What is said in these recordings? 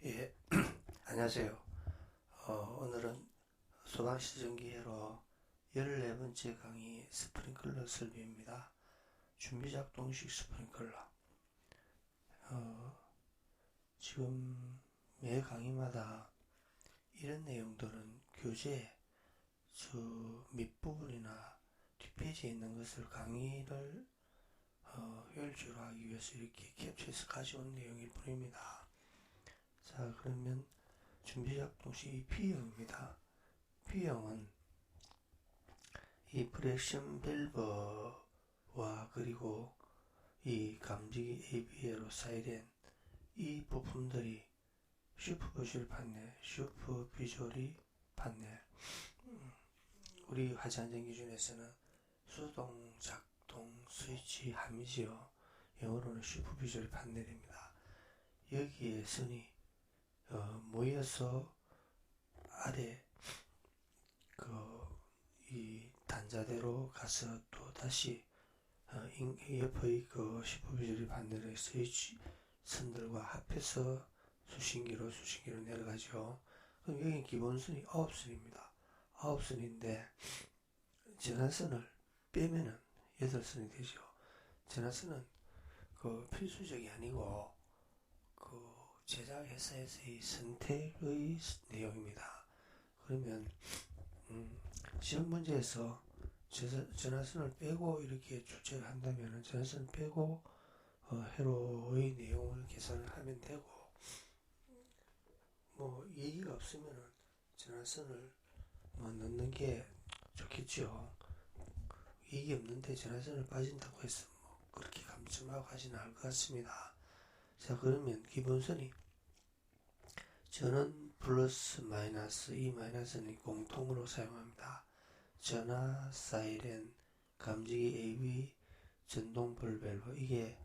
예, 안녕하세요. 오늘은 소방시전기회로 14번째 강의 스프링클러 설명입니다. 준비작동식 스프링클러. 지금 매 강의마다 이런 내용들은 교재 저 밑부분이나 뒷페이지에 있는 것을 강의를 효율적으로 하기 위해서 이렇게 캡처해서 가져온 내용일 뿐입니다. 자, 그러면 준비작동식 B형입니다. B형은 이 프레션 밸브와 그리고 이 감지기 ABA로 사이렌 이 부품들이 슈퍼비저리 판넬 우리 화재안전 기준에서는 수동 작동 스위치 함이지요. 영어로는 슈퍼비저리 판넬입니다. 여기에 선이 모여서 아래 이 단자대로 가서 또 다시 옆의 슈퍼비저리 판넬의 스위치 선들과 합해서 수신기로 내려가죠. 그럼 여기 기본선이 9선입니다. 9선인데 전화선을 빼면은 8선이 되죠. 전화선은 필수적이 아니고 제작 회사에서의 선택의 내용입니다. 그러면 시험 문제에서 전화선을 빼고 이렇게 출제를 한다면 전화선을 빼고 회로의 내용을 계산을 하면 되고 뭐 얘기가 없으면 전화선을 넣는 게 좋겠죠. 얘기 없는데 전화선을 빠진다고 해서 뭐 그렇게 감점하고 하지는 않을 것 같습니다. 자, 그러면 기본선이 전원 플러스 마이너스 이 마이너스는 공통으로 사용합니다. 전화, 사이렌, 감지기 AV, 전동볼 밸브 이게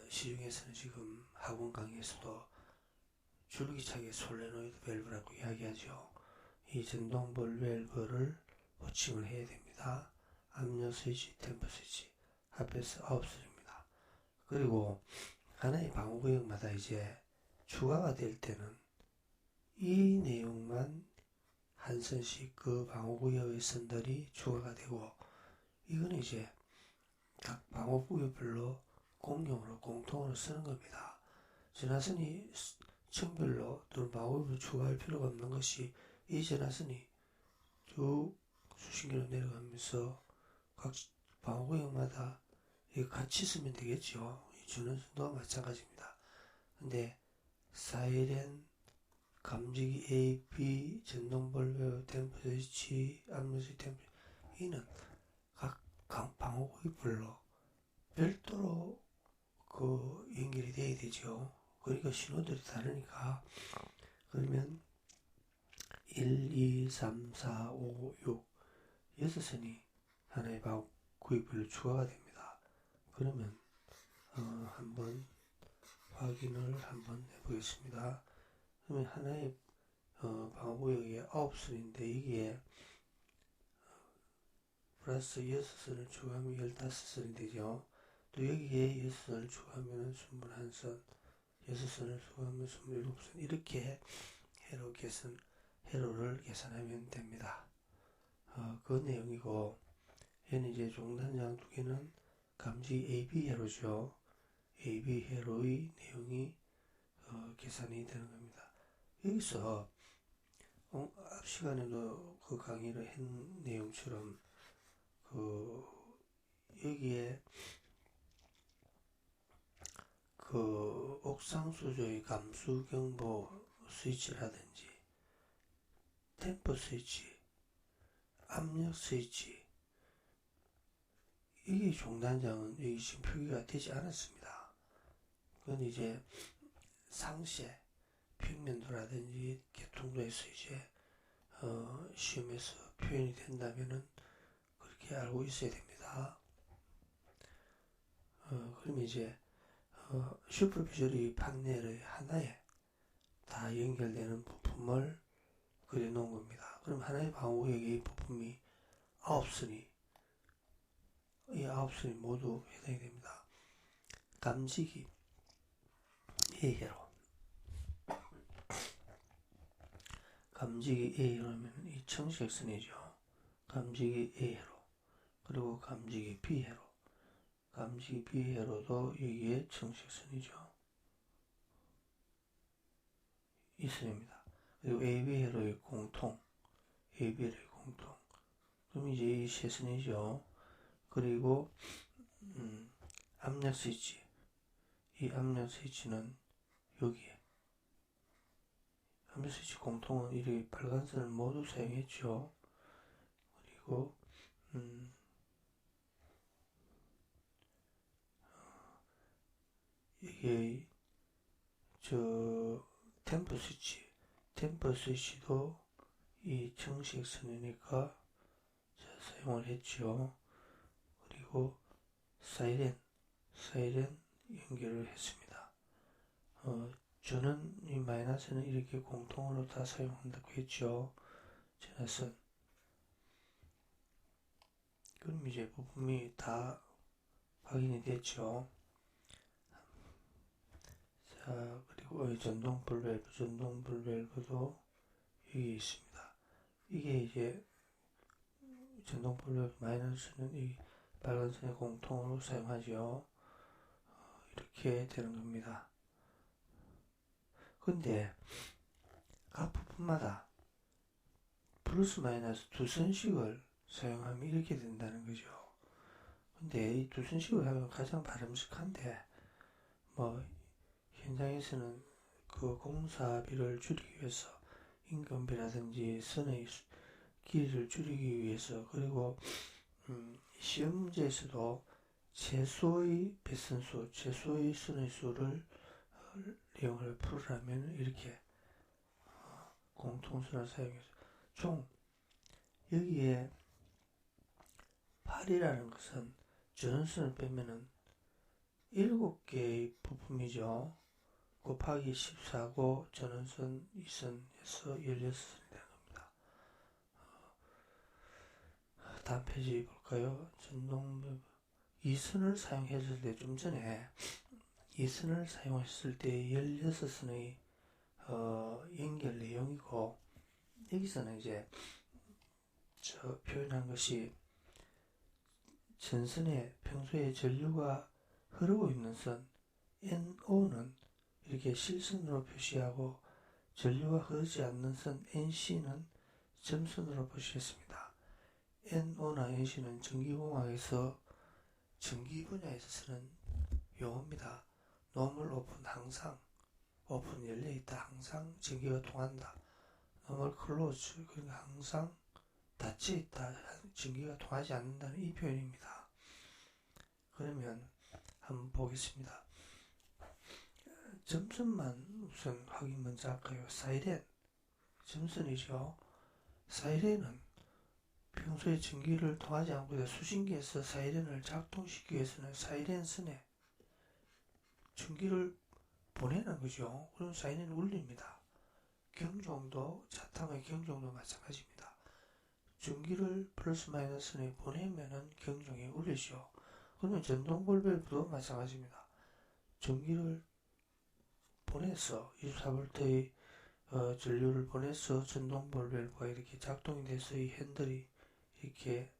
시중에서는 지금 학원 강의에서도 줄기차게 솔레노이드 밸브라고 이야기하죠. 이 전동볼 밸브를 호칭을 해야 됩니다. 압력 스위치, 템퍼 스위치 합해서 9선입니다. 그리고 하나의 방호구역마다 이제 추가가 될 때는 이 내용만 한 선씩 그 방호구역의 선들이 추가가 되고 이건 이제 각 방호구역별로 공통으로 쓰는 겁니다. 전화선이 층별로 또는 방호구역을 추가할 필요가 없는 것이 이 전화선이 쭉 수신기로 내려가면서 각 방호구역마다 같이 쓰면 되겠죠. 이 전원선도 마찬가지입니다. 근데 사이렌, 감지기 AB, 전동볼베, 댐프 스위치, 압력 스위치, 댐프 이는 각 방호구역별로 별도로 연결이 돼야 되죠. 그러니까 신호들이 다르니까 그러면 1, 2, 3, 4, 5, 6 6선이 하나의 방호구역별로 추가가 됩니다. 그러면 한번 확인을 한번 해보겠습니다. 그러면 하나의 방호구역이 9선인데 이게 플러스 6선을 추가하면 15선이 되죠. 또 여기에 6선을 추가하면 21선, 6선을 추가하면 27선 이렇게 회로를 계산하면 됩니다. 그 내용이고 얘는 이제 종단장 두 개는 감지 AB 회로죠. AB 회로의 내용이 계산이 되는 겁니다. 여기서 앞 시간에도 그 강의를 한 내용처럼 여기에 옥상 수조의 감수 경보 스위치라든지 템퍼 스위치, 압력 스위치 이게 종단장은 여기 지금 표기가 되지 않았습니다. 그건 이제 상세, 평면도라든지 계통도에서 이제 시험에서 표현이 된다면은 그렇게 알고 있어야 됩니다. 그러면 이제 슈퍼비저리 판넬의 하나에 다 연결되는 부품을 그려놓은 겁니다. 그럼 하나의 방호구역의 부품이 9선이 이 9선이 모두 해당이 됩니다. 감지기 A회로 감지기 A로면 이 청색선이죠. 감지기 A로. 그리고 감지기 B회로. 감지기 B회로도 여기에 청색선이죠. 이 선입니다. 그리고 AB회로의 공통. AB회로의 공통. 그럼 이제 이 세 선이죠. 그리고 압력 스위치. 이 압력 스위치는 여기에. 압력 스위치 공통은 이렇게 빨간 선을 모두 사용했죠. 그리고 이게 템퍼 스위치도 이 청색 선이니까 사용을 했죠. 그리고 사이렌 연결을 했습니다. 저는 이 마이너스는 이렇게 공통으로 다 사용한다고 했죠. 전화선. 그럼 이제 부품이 다 확인이 됐죠. 자, 그리고 전동 볼밸브도 여기 있습니다. 이게 이제 전동 볼밸브 마이너스는 이 빨간 선의 공통으로 사용하죠. 이렇게 되는 겁니다. 근데 각 부품마다 플러스 마이너스 두 선씩을 사용하면 이렇게 된다는 거죠. 근데 이 두 선씩을 하면 가장 바람직한데 현장에서는 그 공사비를 줄이기 위해서 인건비라든지 선의 길이를 줄이기 위해서 그리고 시험 문제에서도 최소의 배선수, 최소의 선의 수를 이용을 풀으려면 이렇게 공통선을 사용해서 총 여기에 8이라는 것은 전원선을 빼면은 7개의 부품이죠. 곱하기 14고 전원선 2선에서 16선이 되는 겁니다. 다음 페이지 볼까요? 전동 2선을 사용했을 때 좀 전에 2선을 사용했을 때 16선의 연결 내용이고 여기서는 이제 표현한 것이 전선에 평소에 전류가 흐르고 있는 선 NO는 이렇게 실선으로 표시하고 전류가 흐르지 않는 선 NC는 점선으로 표시했습니다. NO나 NC는 전기공학에서 전기 분야에서 쓰는 용어입니다. 노멀 오픈 항상 오픈 열려있다 항상 전기가 통한다. 노멀 클로즈 그러니까 항상 닫혀있다 전기가 통하지 않는다는 이 표현입니다. 그러면 한번 보겠습니다. 점선만 우선 확인 먼저 할까요? 사이렌 점선이죠. 사이렌은 평소에 전기를 통하지 않고 수신기에서 사이렌을 작동시키기 위해서는 사이렌 선에 전기를 보내는 거죠. 그럼 사이렌이 울립니다. 경종도 자탕의 경종도 마찬가지입니다. 전기를 플러스 마이너스에 보내면은 경종이 울리죠. 그러면 전동 볼밸브도 마찬가지입니다. 전기를 보내서 24V의 전류를 보내서 전동 볼밸브가 이렇게 작동이 돼서 이 핸들이 이렇게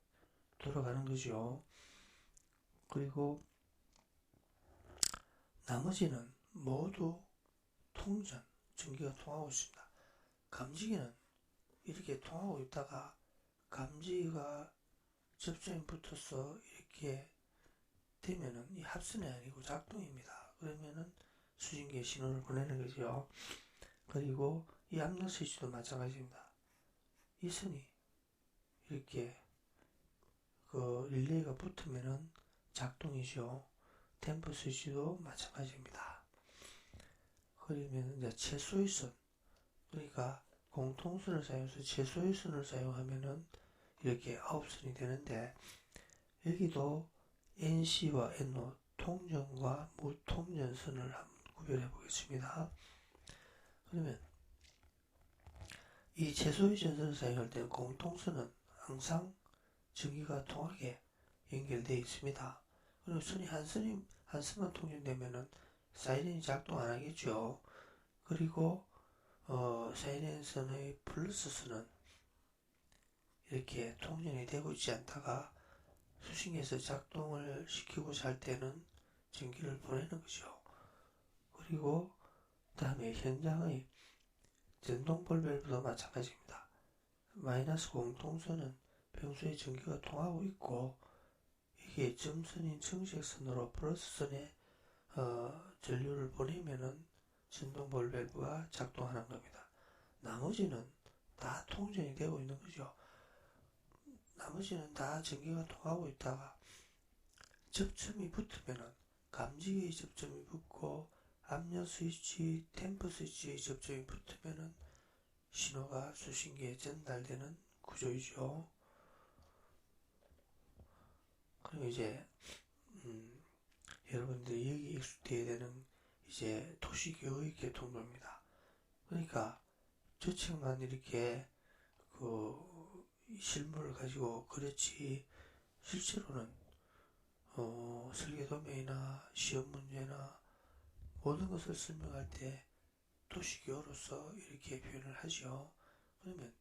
돌아가는 거죠. 그리고 나머지는 모두 통전, 전기가 통하고 있습니다. 감지기는 이렇게 통하고 있다가 감지기가 접점이 붙어서 이렇게 되면은 이 합선이 아니고 작동입니다. 그러면은 수신기에 신호를 보내는 거죠. 그리고 이 압력 스위치도 마찬가지입니다. 이 선이 이렇게 그 릴레이가 붙으면은 작동이죠. 템퍼 스위치도 마찬가지입니다. 그러면 이제 최소의 선, 그러니까 공통선을 사용해서 최소의 선을 사용하면은 이렇게 9선이 되는데 여기도 NC와 NO 통전과 무통전선을 한번 구별해 보겠습니다. 그러면 이 최소의 전선을 사용할 때는 공통선은 항상 전기가 통하게 연결되어 있습니다. 그리고 선이 한 선만 통전되면은 사이렌이 작동 안 하겠죠. 그리고 사이렌선의 플러스선은 이렇게 통전이 되고 있지 않다가 수신기에서 작동을 시키고자 할 때는 전기를 보내는 거죠. 그리고 다음에 현장의 전동볼 밸브도 마찬가지입니다. 마이너스 공통선은 평소에 전기가 통하고 있고 이게 점선인 정색선으로 플러스선에 전류를 보내면은 전동볼 밸브가 작동하는 겁니다. 나머지는 다 통전이 되고 있는 거죠. 나머지는 다 전기가 통하고 있다가 접점이 붙으면은 감지기의 접점이 붙고 압력 스위치, 템퍼 스위치의 접점이 붙으면은 신호가 수신기에 전달되는 구조이죠. 그리고 이제 여러분들이 여기 익숙해야 되는 이제 도시교의 교통도입니다. 그러니까 저책만 이렇게 실물을 가지고 그렇지 실제로는 설계도면이나 시험 문제나 모든 것을 설명할 때 도시교로서 이렇게 표현을 하죠. 그러면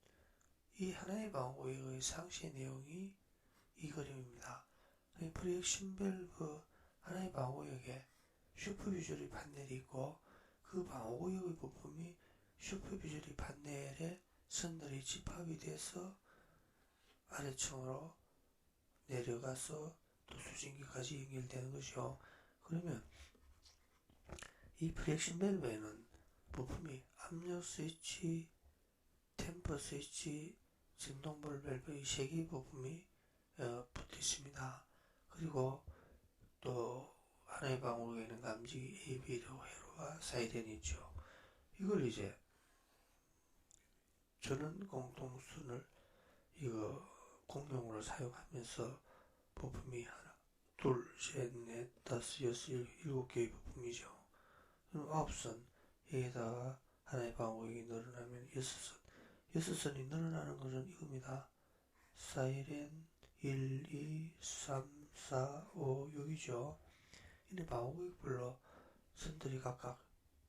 이 하나의 방어구역의 상세 내용이 이 그림입니다. 프로젝션 밸브 하나의 방어구역에 슈퍼비저리 판넬이 있고 그 방어구역의 부품이 슈퍼비저리 판넬에 선들이 집합이 돼서 아래층으로 내려가서 또 수신기까지 연결되는 것이요. 그러면 이 프로젝션 밸브에는 부품이 압력 스위치, 템퍼 스위치, 진동볼 밸브 이 세 개의 부품이 붙어 있습니다. 그리고 또 하나의 방울에는 감지기 AB로 회로와 사이렌이 있죠. 이걸 이제 전원 공통선을 공용으로 사용하면서 부품이 하나, 둘, 셋, 넷, 다섯, 여섯, 일곱 개의 부품이죠. 그럼 9선, 여기다가 하나의 방울이 늘어나면 6선. 6선이 늘어나는 것은 이겁니다. 사이렌 1, 2, 3, 4, 5, 6이죠. 이는 방어구역별로 선들이 각각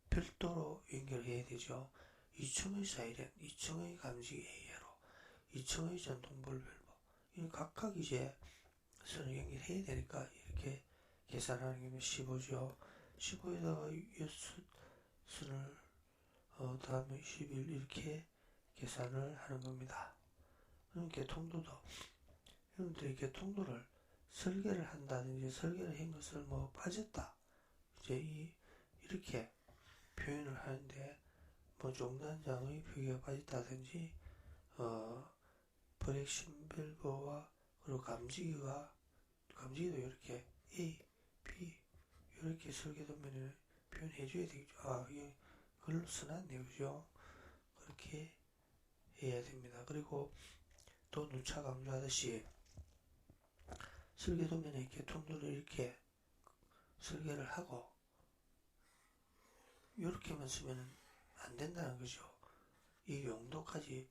별도로 연결해야 되죠. 2층의 사이렌, 2층의 감지기 A로, 2층의 전동볼 밸브. 이는 각각 이제 선을 연결해야 되니까 이렇게 계산하는 게 15죠. 15에다가 6선을 다음에 21 이렇게 계산을 하는 겁니다. 그럼 개통도도 여러분들이 개통도를 설계를 한다든지 설계를 한 것을 빠졌다 이제 이렇게 표현을 하는데 종단장의 표기가 빠졌다든지 프로젝션 밸브와 그리고 감지기도 이렇게 A, B 이렇게 설계도면에 표현해 줘야 되겠죠. 이게 글로 써놨네요. 그죠? 그렇게 해야 됩니다. 그리고 또 누차 강조하듯이 설계도면에 개통도를 이렇게 설계를 하고 이렇게만 쓰면 안 된다는 거죠. 이 용도까지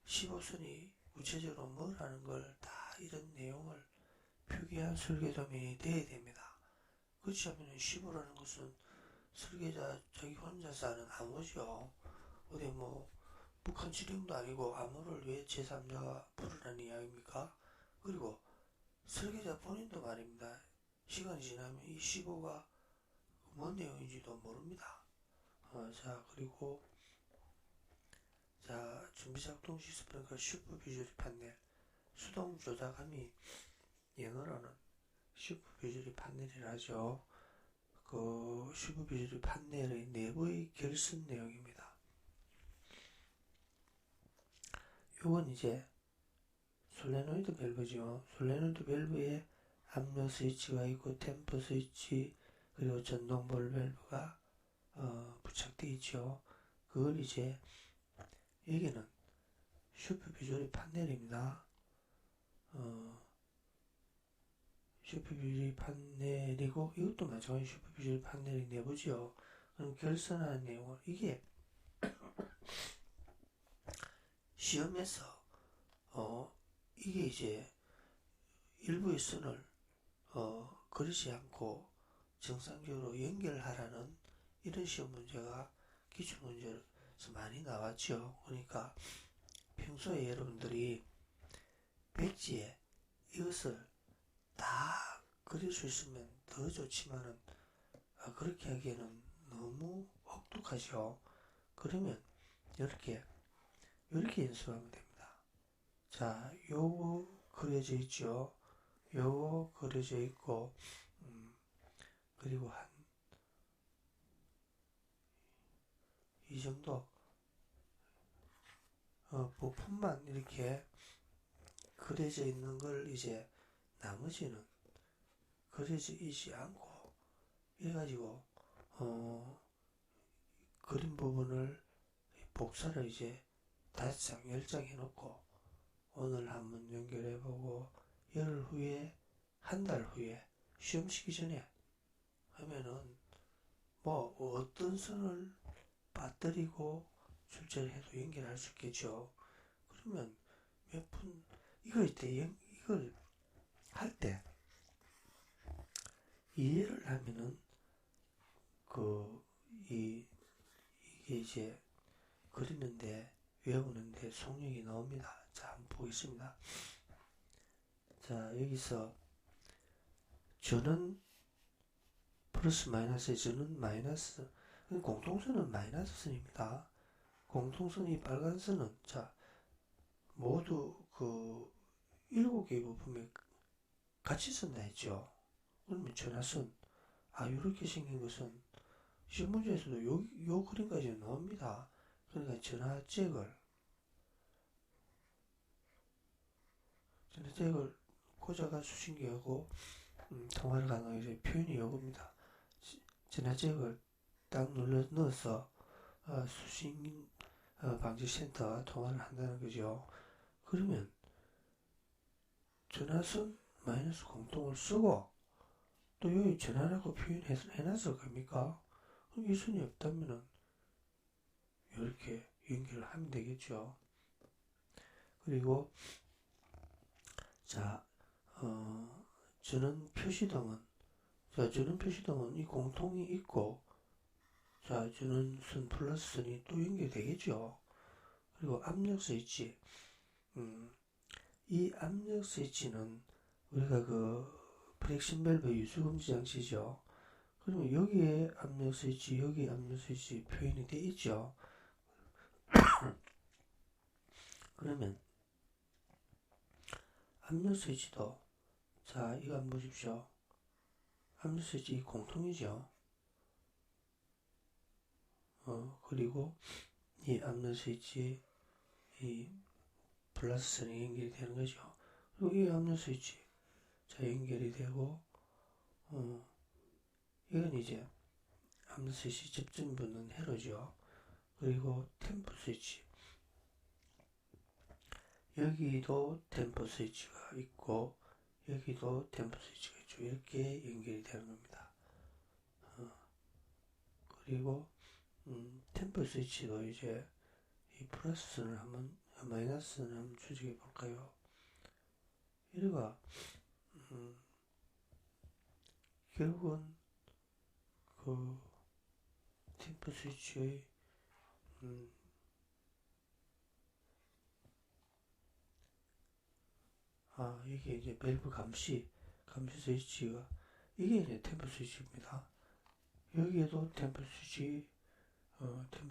15선이 구체적으로 뭐라는 걸 다 이런 내용을 표기한 설계도면이 돼야 됩니다. 그렇지 않으면 15라는 것은 설계자 자기 혼자서 하는 암호죠. 어디 북한 지령도 아니고 암호를 왜 제3자가 부르라는 이야기입니까? 그리고 설계자 본인도 말입니다. 시간이 지나면 이 15가 뭔 내용인지도 모릅니다. 그리고 준비작동 시스템과 슈퍼비저리 판넬 수동 조작함이 영어로는 슈퍼비저리 판넬이라 하죠. 그 슈퍼비저리 판넬의 내부의 결선 내용입니다. 요건 이제 솔레노이드 밸브죠. 솔레노이드 밸브에 압력 스위치가 있고 템퍼 스위치 그리고 전동볼 밸브가 부착되어 있죠. 그걸 이제 여기는 슈퍼비저리 판넬입니다. 슈퍼비저리 판넬이고 이것도 마찬가지 슈퍼비저리 판넬이 내부죠. 그럼 결선하는 내용은 이게 시험에서 이게 이제 일부의 선을 그리지 않고 정상적으로 연결하라는 이런 시험 문제가 기출 문제를 많이 나왔죠. 그러니까 평소에 여러분들이 백지에 이것을 다 그릴 수 있으면 더 좋지만은 그렇게 하기에는 너무 혹독하죠. 그러면 이렇게 연습하면 됩니다. 자, 요거 그려져 있죠. 요거 그려져 있고 그리고 한 이 정도 부품만 이렇게 그려져 있는 걸 이제 나머지는 그려져 있지 않고 이래가지고 그린 부분을 복사를 이제 5장, 10장 해놓고 오늘 한번 연결해보고 열흘 후에, 한 달 후에 시험 치기 전에 하면은 뭐 어떤 선을 빠뜨리고 출제를 해도 연결할 수 있겠죠. 그러면 몇 분 이걸 할 때 이해를 하면은 이게 이제 그리는데 외우는데 속력이 나옵니다. 자, 한번 보겠습니다. 자, 여기서 저는 플러스 마이너스에 저는 마이너스, 공통선은 마이너스 선입니다. 공통선이 빨간 선은 자 모두 7개의 부품에 같이 쓴다 했죠. 그러면 전화선 이렇게 생긴 것은 시험 문제에서도 요 그림까지 나옵니다. 그러니까 전화잭을 꽂아가 수신기하고 통화를 가능하게 표현이 이겁니다. 전화잭을 딱 넣어서 수신 방지센터 통화를 한다는 거죠. 그러면 전화선 마이너스 공통을 쓰고 또 여기 전화라고 표현해놨을 겁니까? 그럼 이 선이 없다면은 이렇게 연결을 하면 되겠죠. 그리고 자, 전원 표시등은 이 공통이 있고 자, 전원선 플러스선이 또 연결되겠죠. 그리고 압력 스위치 이 압력 스위치는 우리가 프렉션 밸브 유수금지 장치죠. 그러면 여기에 압력 스위치, 여기 압력 스위치 표현이 되어 있죠. 그러면 압력 스위치도 자, 이거 한번 보십시오. 압력 스위치 공통이죠. 그리고 이 압력 스위치 이 플러스선이 연결이 되는 거죠. 그리고 이 압력 스위치 자, 연결이 되고 이건 이제 압력 스위치 접점 붙는 회로죠. 그리고 템포 스위치 여기도 템포 스위치가 있고 여기도 템포 스위치가 있죠. 이렇게 연결이 되는 겁니다. 그리고 템포 스위치도 이제 이 플러스선을 한번 마이너스선을 한번 추적해 볼까요? 이래가 결국은 템포 스위치의 이게 이제 밸브 감시 스위치가 이게 이제 템포 스위치입니다. 여기에도 템포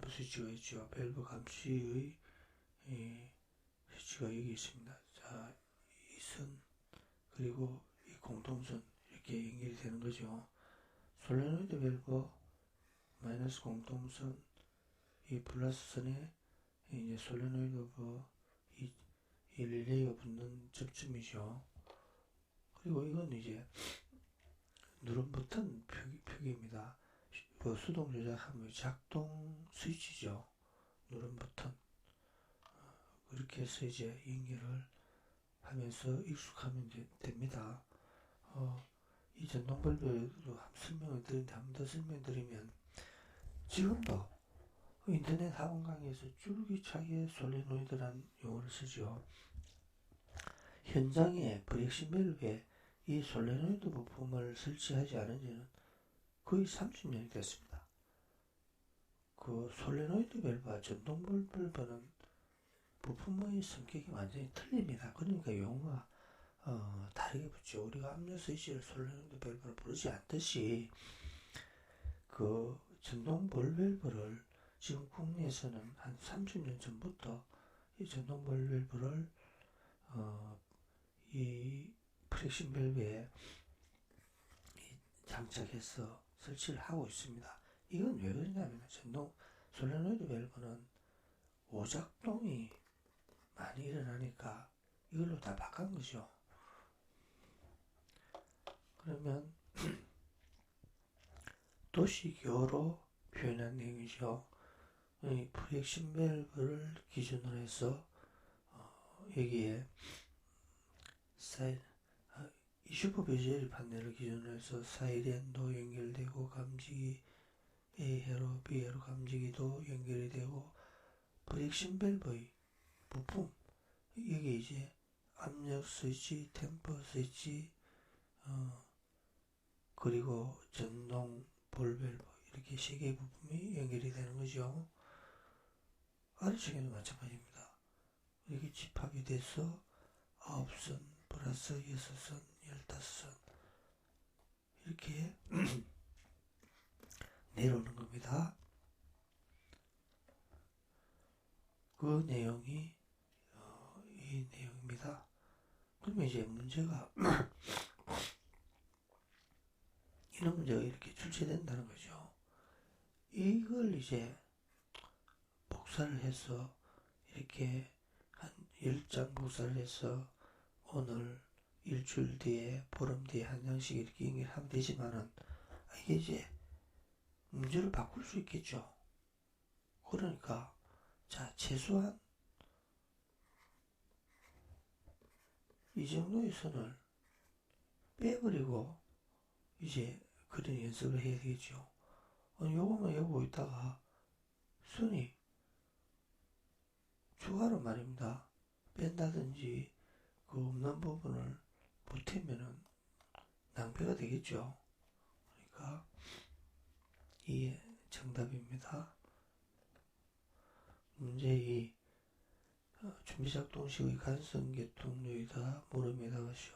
스위치가 있죠. 밸브 감시의 스위치가 여기 있습니다. 자, 이 선 그리고 이 공통선 이렇게 연결이 되는 거죠. 솔레노이드 밸브 마이너스 공통선 이 플러스 선에 이제 솔레노이드 이 릴레이가 붙는 접점이죠. 그리고 이건 이제 누름 버튼 표기입니다. 수동 조작하면 작동 스위치죠. 누름 버튼. 그렇게 해서 이제 연결을 하면서 익숙하면 됩니다. 이 전동 밸브로 설명을 드리는데 한 번 더 설명드리면 지금도 인터넷 학원 강의에서 줄기차게 솔레노이드라는 용어를 쓰죠. 현장에 브렉신 밸브에 이 솔레노이드 부품을 설치하지 않은 지는 거의 30년이 됐습니다. 그 솔레노이드 밸브와 전동 밸브는 부품의 성격이 완전히 틀립니다. 그러니까 용어가 다르게 붙죠. 우리가 압력 스위치를 솔레노이드 밸브로 부르지 않듯이 그 전동 볼 밸브를 지금 국내에서는 한 30년 전부터 이 전동 볼 밸브를 이 프렉션 밸브에 장착해서 설치를 하고 있습니다. 이건 왜 그러냐면 전동 솔레노이드 밸브는 오작동이 많이 일어나니까 이걸로 다 바꾼 거죠. 그러면 도식교로 표현한 내용이죠. 이 프렉션 밸브를 기준으로 해서 여기에 이슈퍼 베젤 판넬을 기준으로 해서 사이렌도 연결되고 감지기 A회로 B회로 감지기도 연결이 되고 프렉션 밸브의 부품 여기 이제 압력 스위치, 템퍼 스위치 그리고 전동 볼 밸브 이렇게 세 개의 부품이 연결이 되는 거죠. 아래쪽에도 마찬가지입니다. 이렇게 집합이 돼서 9선 플러스 6선 15선 이렇게 내려오는 겁니다. 그 내용이 이 내용입니다. 그러면 이제 문제가 이런 문제가 이렇게 출제된다는 거죠. 이걸 이제 복사를 해서 이렇게 한 10장 복사를 해서 오늘 일주일 뒤에 보름 뒤에 한 장씩 이렇게 연결하면 되지만은 이게 이제 문제를 바꿀 수 있겠죠. 그러니까 자 최소한 이 정도의 선을 빼버리고 이제 그런 연습을 해야 되겠죠. 요거만 외우고 있다가 선이 추가로 말입니다. 뺀다든지 그 없는 부분을 보태면은 낭비가 되겠죠. 그러니까 이게 정답입니다. 문제 2. 준비작동식의 간선계통류이다 물음에다 것이요.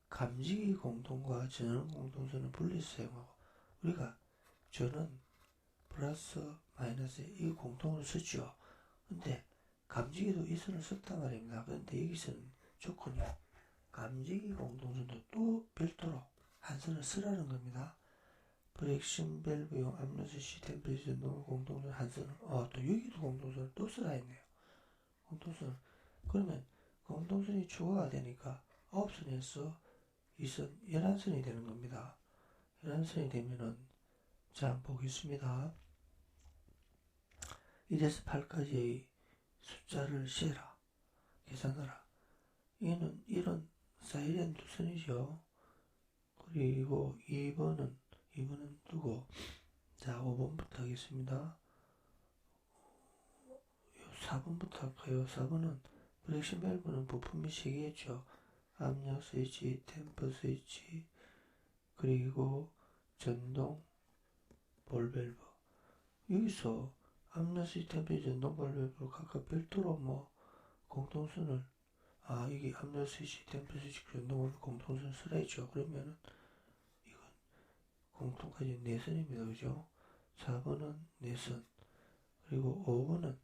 감지기 공통과 전원 공통선을 분리해서 사용하고 우리가 전원 플러스 마이너스 이 공통을 썼죠. 근데 감지기도 이 선을 썼단 말입니다. 그런데 여기서는 조건이 감지기 공통선도 또 별도로 한 선을 쓰라는 겁니다. 프렉션 밸브용 압력 스위치 템플릿 전동 공통선 한 선을 또 여기도 공통선을 또 쓰라 했네요. 공통선 그러면 공통선이 추가가 되니까 9선에서 2선 11선이 되는 겁니다. 11선이 되면은 자 한번 보겠습니다. 1에서 8까지의 숫자를 세라 계산하라. 얘는 이런 사이렌 두 선이죠. 그리고 2번은 두고 자 5번부터 하겠습니다. 4번부터 할까요? 4번은 프렉션 밸브는 부품이 3개였죠. 압력 스위치, 템퍼 스위치, 그리고 전동 볼 밸브. 여기서 압력 스위치, 템퍼 스위치, 전동 볼 밸브를 각각 별도로 공통선을 이게 압력 스위치, 템퍼 스위치, 전동 볼 밸브 공통선을 쓰라 했죠. 그러면은 이건 공통까지 4선입니다. 그죠? 4번은 4선. 그리고 5번은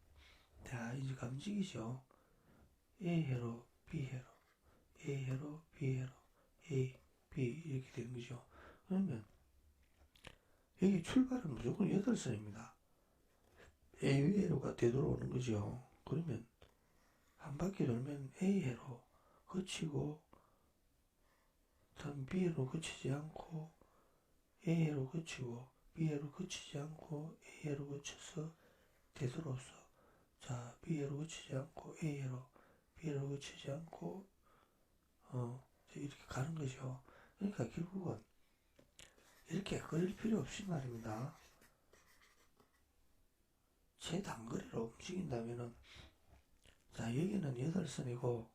자 이제 감지기죠. A회로 B회로 A회로 B회로 A, B 이렇게 되는 거죠. 그러면 여기 출발은 무조건 8선입니다. A회로가 되돌아오는 거죠. 그러면 한 바퀴 돌면 A회로 거치고 다음 B회로 거치지 않고 A회로 거치고 B회로 거치지 않고 A회로 거쳐서 되돌아서 자 B회로 거치지 않고 A회로 B회로 거치지 않고 이렇게 가는 거죠. 그러니까 결국은 이렇게 걸릴 필요 없이 말입니다. 제 단거리로 움직인다면은 자 여기는 8선이고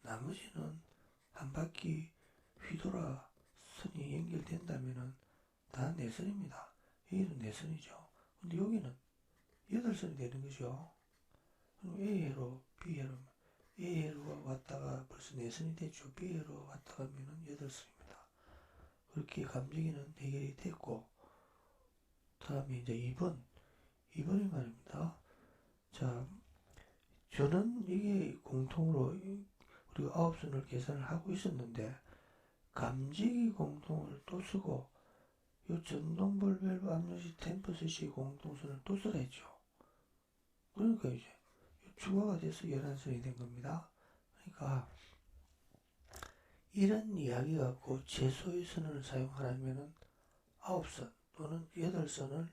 나머지는 한 바퀴 휘돌아 선이 연결된다면은 다 4선입니다. 여기도 4선이죠. 근데 여기는 8선이 되는 거죠. 그럼 A회로, B회로, A회로 왔다가 벌써 4선이 됐죠. B회로 왔다 가면은 8선입니다. 그렇게 감지기는 해결이 됐고, 다음에 이제 2번이 말입니다. 자, 저는 이게 공통으로 우리가 9선을 계산을 하고 있었는데, 감지기 공통을 또 쓰고, 이 전동볼 밸브 압력식 템퍼 스위치 공통선을 또 써라 했죠. 그러니까 이제 추가가 돼서 11선이 된 겁니다. 그러니까 이런 이야기 갖고 최소의 선을 사용하려면은 9선 또는 8선을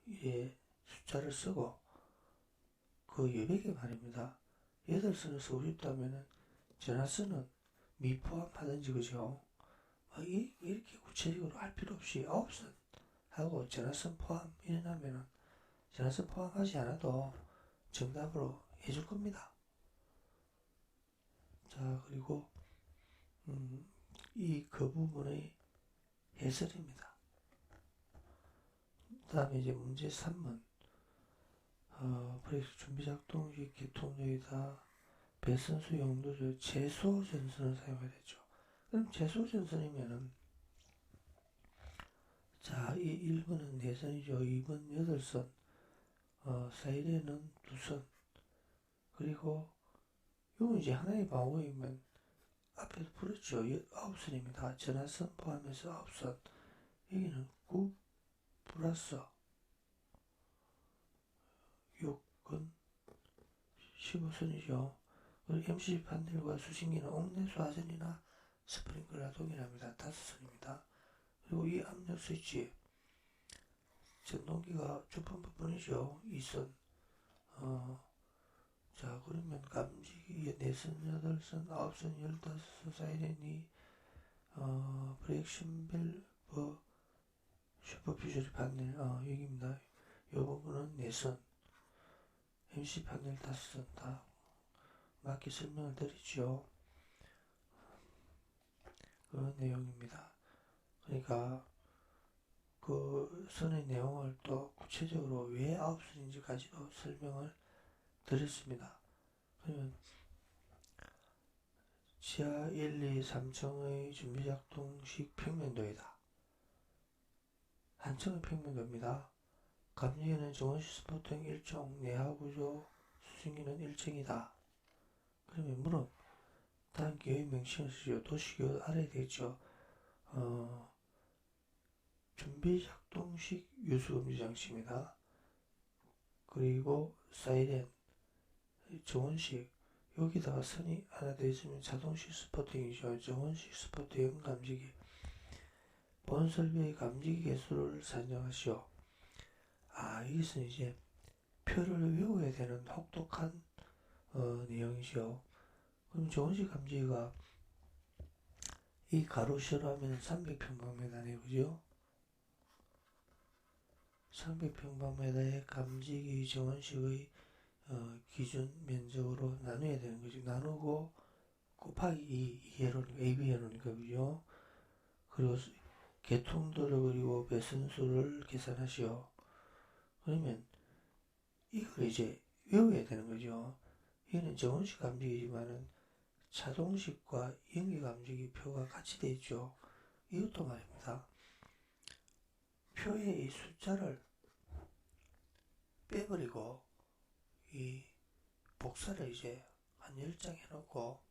이제 숫자를 쓰고 그 여백에 말입니다. 8선을 쓰고 싶다면은 전화선은 미포함하든지 그죠? 이렇게 구체적으로 할 필요 없이 9선 하고 전화선 포함 이래나면은 전화선 포함하지 않아도 정답으로 해줄 겁니다. 자, 그리고 이 그 부분의 해설입니다. 그 다음에 이제 문제 3번 브레이크 준비작동식 개통력이다. 배선수 용도를 최소 전선을 사용해야 되죠. 그럼 최소 전선이면은 자, 이 1번은 4선이죠. 2번 8선, 사이렌은 2선, 그리고 요거 이제 하나의 방어이면 앞에서 풀었죠. 9선입니다. 전화선 포함해서 9선. 여기는 9 플러스 6은 15선이죠. 그리고 MC 판넬과 수신기는 옥내수 하전이나 스프링클러와 동일합니다. 5선입니다. 그리고 이 압력 스위치 전동기가 주판 부분이죠. 2선. 자, 그러면 감지기 4선, 8선, 9선, 15선 사이렌이 브레이크 밸브 슈퍼퓨저리 판넬 여기입니다. 이 부분은 4선, MC 판넬 5선 다 맞게 설명을 드리죠. 그런 내용입니다. 그러니까 그 선의 내용을 또 구체적으로 왜 9선인지까지도 설명을 드렸습니다. 그러면 지하 1, 2, 3층의 준비작동식 평면도이다. 한층의 평면도입니다. 감지기는 정원식 스포팅 1종, 내하구조 수신기는 1층이다. 그러면 물은 다음 기호의 명칭을 쓰죠. 도시기호 아래에 되겠죠. 준비작동식 유수금지 장치입니다. 그리고 사이렌, 정원식, 여기다가 선이 하나 더 있으면 자동식 스포팅이죠. 정원식 스포팅 감지기. 본 설비의 감지기 개수를 산정하시오. 여기서 이제 표를 외워야 되는 혹독한 내용이죠. 그럼 정원식 감지기가 이 가로세로 하면 300평방미터네요. 그죠? 300평방미터의 감지기 정원식의 기준 면적으로 나눠야 되는 거죠. 나누고 곱하기 2회로니까 AB회로니까 그죠? 그리고 개통도를 그리고 배선수를 계산하시오. 그러면 이걸 이제 외워야 되는 거죠. 이거는 정원식 감지기지만은 자동식과 연기 감지기 표가 같이 되어 있죠. 이것도 말입니다. 표에 이 숫자를 빼버리고 이 복사를 이제 한 10장 해놓고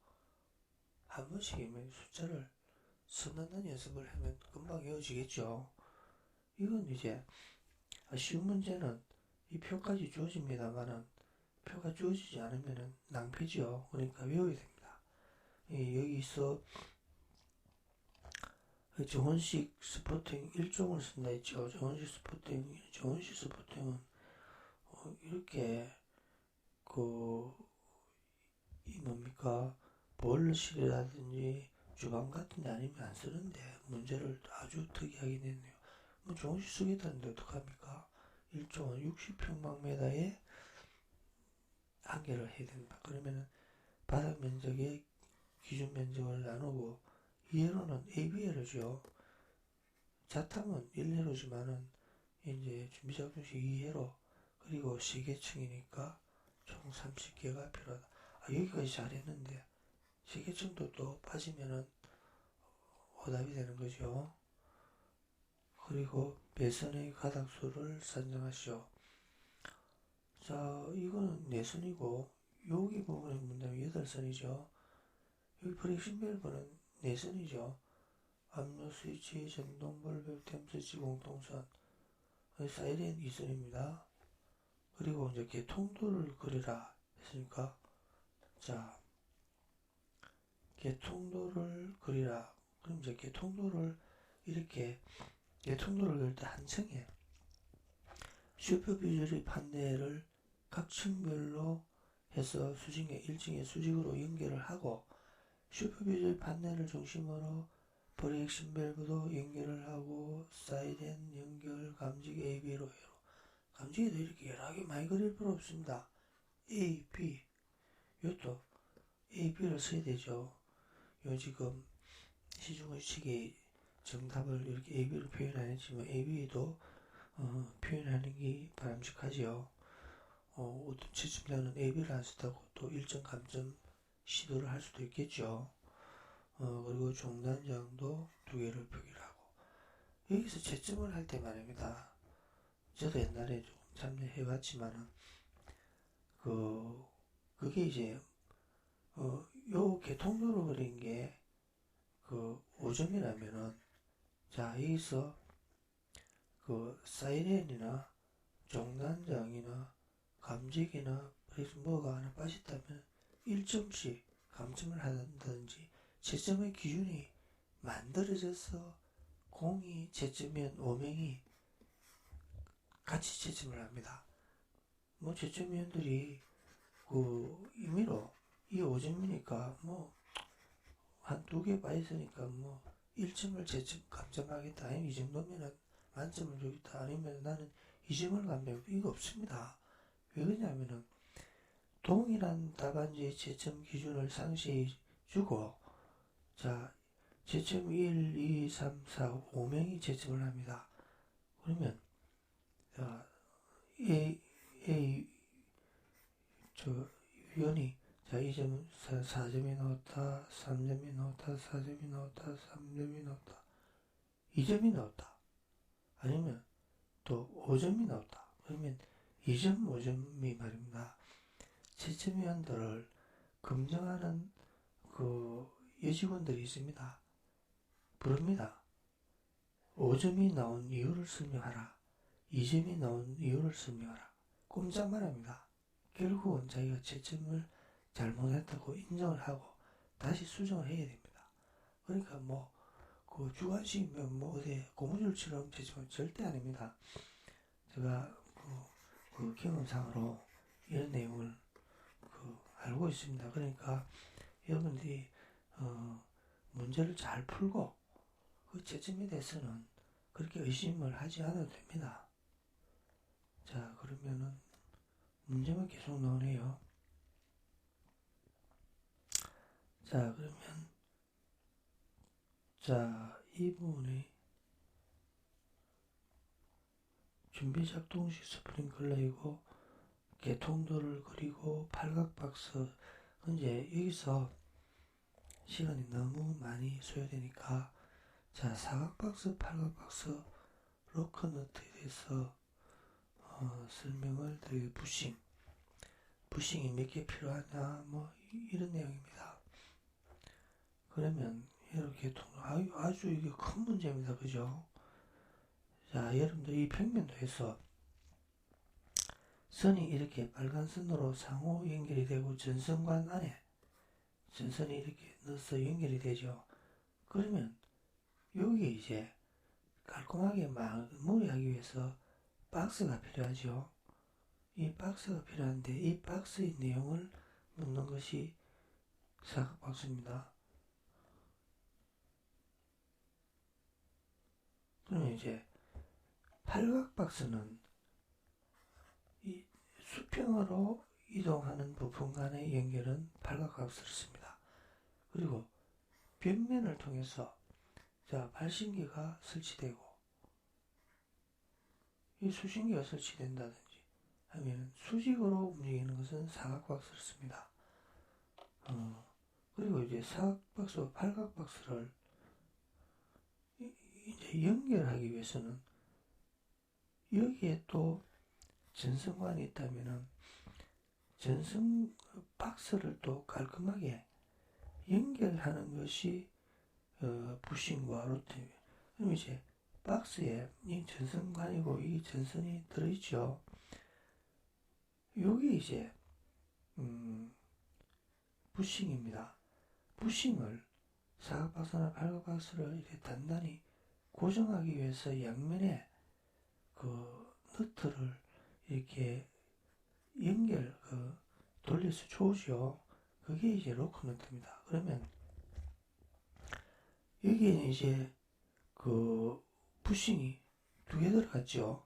한 번씩이면 숫자를 써넣는 연습을 하면 금방 외워지겠죠. 이건 이제 쉬운 문제는 이 표까지 주어집니다만은 표가 주어지지 않으면 낭패죠. 그러니까 외워야 됩니다. 여기서 정원식 스포팅 1종을 쓴다 했죠. 정원식 스포팅은 이렇게 이 뭡니까 보일러실이라든지 주방 같은 데 아니면 안 쓰는데 문제를 아주 특이하게 냈네요. 뭐 정원식 쓰겠다는데 어떡합니까? 1종은 60평방미터에 한 개를 해야 된다. 그러면은 바닥 면적의 기준 면적을 나누고 2회로는 AB회로죠. 자탐은 1회로지만은 이제 준비작동식 2회로 그리고 시계층이니까 총 30개가 필요하다. 여기까지 잘했는데 시계층도 또 빠지면은 오답이 되는 거죠. 그리고 배선의 가닥수를 산정하시오. 자, 이거는 4선이고 여기 부분에 문제는 8선이죠. 여기 프릭션 밸브는 4선이죠. 압력 스위치, 전동 볼베, 템 스위치, 공통선, 사이렌 2선입니다. 그리고 이제 개통도를 그리라 했으니까, 자, 개통도를 그리라. 그럼 이제 개통도를 이렇게, 개통도를 그릴 때 한 층에 슈퍼비저리 판넬을 각 층별로 해서 수직에 1층에 수직으로 연결을 하고, 슈퍼비저리 판넬을 중심으로 프로젝션 밸브도 연결을 하고, 사이렌 연결, 감지기 AB로 해로. 감지기도 이렇게 여러 개 많이 그릴 필요 없습니다. A, B. 이것도 A, B를 써야 되죠. 요 지금 시중의식이 정답을 이렇게 A, B로 표현 안 했지만 A, B도 표현하는 게 바람직하지요. 어떤 채점자는 A, B를 안 쓰다고 또 일정 감점 시도를 할 수도 있겠죠. 그리고 종단장도 2개를 표기를 하고. 여기서 채점을 할 때 말입니다. 저도 옛날에 좀 참여해봤지만은, 그게 이제, 요 개통도로 그린 게, 5점이라면은, 자, 여기서, 사이렌이나, 종단장이나, 감지기나, 그래서 뭐가 하나 빠졌다면, 1점씩 감점을 한다든지, 채점의 기준이 만들어져서, 공이 채점위원 5명이 같이 채점을 합니다. 뭐 채점위원들이 임의로 이 5점이니까 한 2개 빠졌으니까 1점을 채점 감점하겠다. 아니면 이 정도면은 만점을 주겠다. 아니면 나는 2점을 감점하겠다. 이거 없습니다. 왜 그러냐면은 동일한 답안지의 채점 기준을 상세히 주고, 자, 채점 1, 2, 3, 4, 5명이 채점을 합니다. 그러면 A, 위원이, 자, 이 점은 4점이 나왔다, 3점이 나왔다, 4점이 나왔다, 3점이 나왔다, 2점이 나왔다. 아니면 또 5점이 나왔다. 그러면 2점, 5점이 말입니다. 채점위원들을 검증하는 여직원들이 있습니다. 부릅니다. 5점이 나온 이유를 설명하라. 2점이 나온 이유를 설명하라. 꼼짝만 합니다. 결국은 자기가 채점을 잘못했다고 인정을 하고 다시 수정을 해야 됩니다. 그러니까 주관식이면 어디 고무줄처럼 채점은 절대 아닙니다. 제가 경험상으로 이런 내용을 알고 있습니다. 그러니까 여러분들이 문제를 잘 풀고 그 채점에 대해서는 그렇게 의심을 하지 않아도 됩니다. 자, 그러면은 문제만 계속 나오네요. 자, 그러면 이 부분이 준비작동식 스프링클러이고 개통도를 그리고 팔각박스. 이제 여기서 시간이 너무 많이 소요되니까, 자, 사각박스, 팔각박스, 로커너트에 대해서 설명을 드리고, 부싱이 몇 개 필요하냐, 이런 내용입니다. 그러면 이렇게 아주 이게 큰 문제입니다. 그죠? 자, 여러분들 이 평면도에서 선이 이렇게 빨간 선으로 상호 연결이 되고 전선관 안에 전선이 이렇게 넣어서 연결이 되죠. 그러면 여기 이제 깔끔하게 마무리하기 위해서 박스가 필요하죠. 이 박스가 필요한데 이 박스의 내용을 넣는 것이 사각박스입니다. 그러면 이제 팔각박스는 이 수평으로 이동하는 부품 간의 연결은 팔각박스를 씁니다. 그리고 벽면을 통해서 발신기가 설치되고, 이 수신기가 설치된다든지 하면 수직으로 움직이는 것은 사각박스를 씁니다. 그리고 이제 사각박스와 팔각박스를 이제 연결하기 위해서는 여기에 또 전선관이 있다면은 전선 박스를 또 깔끔하게 연결하는 것이 부싱과 로트. 그럼 이제 박스에 이 전선관이고 이 전선이 들어있죠. 요게 이제 부싱입니다. 부싱을 사각박스나 팔각박스를 이렇게 단단히 고정하기 위해서 양면에 그 너트를 이렇게 돌려서 조죠. 그게 이제 로커 너트입니다. 그러면 여기에 이제 그 부싱이 두 개 들어갔죠.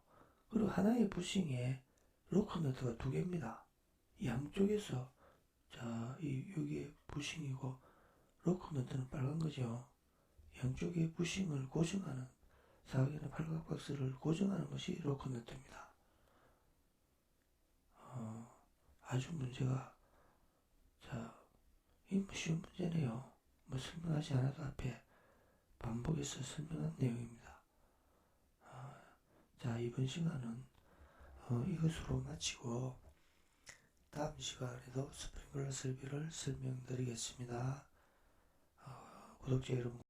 그리고 하나의 부싱에 로커 너트가 두 개입니다. 양쪽에서 여기에 부싱이고 로커 너트는 빨간 거죠. 양쪽에 부싱을 고정하는 사각이나 팔각박스를 고정하는 것이 로커 너트입니다. 아주 문제가 이 쉬운 문제네요. 설명하지 않아도 앞에 반복해서 설명한 내용입니다. 이번 시간은 이것으로 마치고 다음 시간에도 스프링클러 설비를 설명드리겠습니다. 구독자 여러분